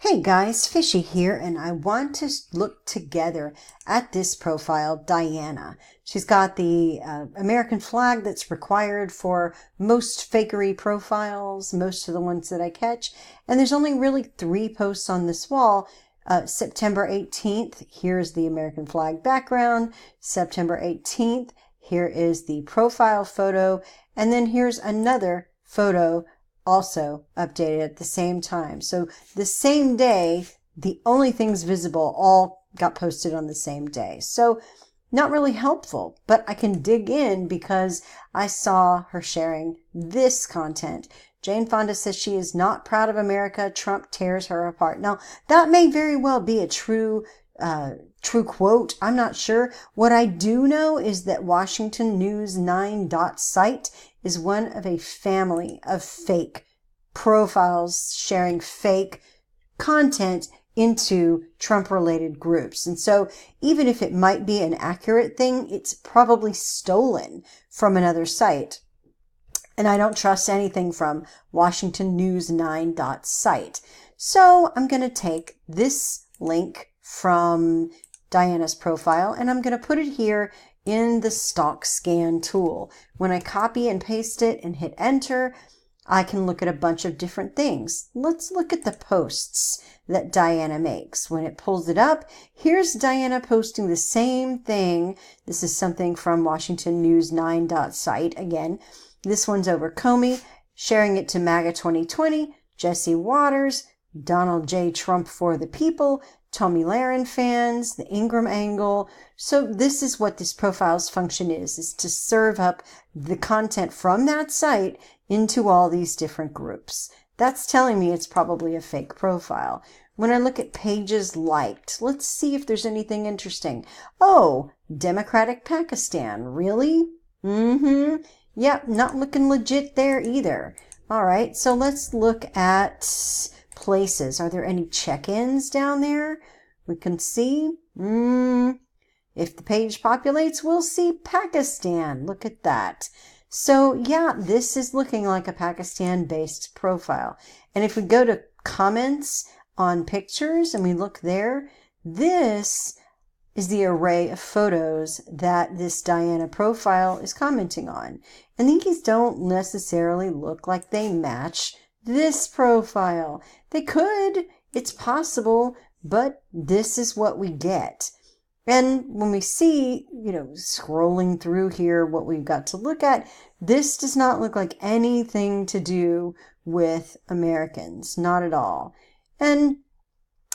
Hey guys, Fishy here, and I want to look together at this profile, Daiana. She's got the American flag that's required for most fakery profiles, most of the ones that I catch, and there's only really 3 posts on this wall. September 18th, here's the American flag background. September 18th, here is the profile photo, and then here's another photo also updated at the same time. So the same day, the only things visible all got posted on the same day. So not really helpful, but I can dig in because I saw her sharing this content. Jane Fonda says she is not proud of America. Trump tears her apart. Now, that may very well be a true quote. I'm not sure. What I do know is that Washington News 9 site is one of a family of fake profiles sharing fake content into Trump-related groups. And so even if it might be an accurate thing, it's probably stolen from another site. And I don't trust anything from Washington News 9 site. So I'm going to take this link from Diana's profile and I'm going to put it here in the stock scan tool. When I copy and paste it and hit enter, I can look at a bunch of different things. Let's look at the posts that Daiana makes. When it pulls it up, here's Daiana posting the same thing. This is something from Washington News 9 site. Again, this one's over Comey, sharing it to MAGA 2020, Jesse Waters, Donald J. Trump for the people, Tommy Lahren fans, the Ingram angle. So this is what this profile's function is to serve up the content from that site into all these different groups. That's telling me it's probably a fake profile. When I look at pages liked, let's see if there's anything interesting. Oh, Democratic Pakistan. Really? Yep, not looking legit there either. All right, so let's look at places. Are there any check-ins down there? We can see. If the page populates, we'll see Pakistan. Look at that. So yeah, this is looking like a Pakistan-based profile. And if we go to comments on pictures and we look there, this is the array of photos that this Daiana profile is commenting on. And these don't necessarily look like they match this profile. They could, it's possible, but this is what we get. And when we see, scrolling through here, what we've got to look at, this does not look like anything to do with Americans, not at all. And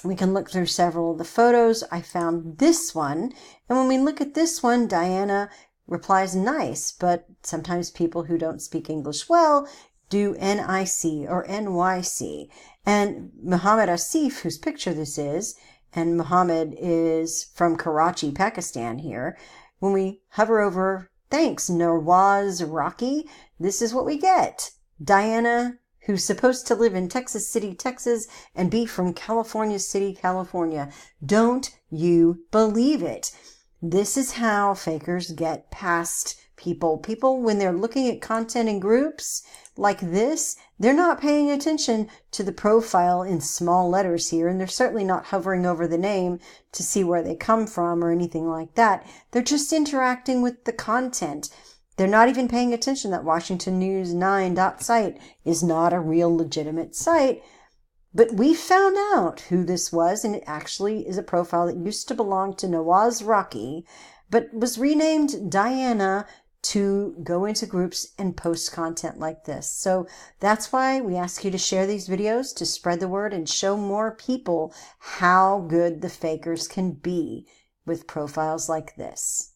we can look through several of the photos. I found this one. And when we look at this one, Daiana replies nice, but sometimes people who don't speak English well do NIC or NYC. And Muhammad Asif, whose picture this is, and Muhammad is from Karachi, Pakistan here. When we hover over, thanks, Nawaz Rocky, this is what we get. Daiana, who's supposed to live in Texas City, Texas, and be from California City, California. Don't you believe it? This is how fakers get past people. People, when they're looking at content in groups like this, they're not paying attention to the profile in small letters here, and they're certainly not hovering over the name to see where they come from or anything like that. They're just interacting with the content. They're not even paying attention that Washington News 9 site is not a real legitimate site. But we found out who this was, and it actually is a profile that used to belong to Nawaz Rocky, but was renamed Daiana to go into groups and post content like this. So that's why we ask you to share these videos to spread the word and show more people how good the fakers can be with profiles like this.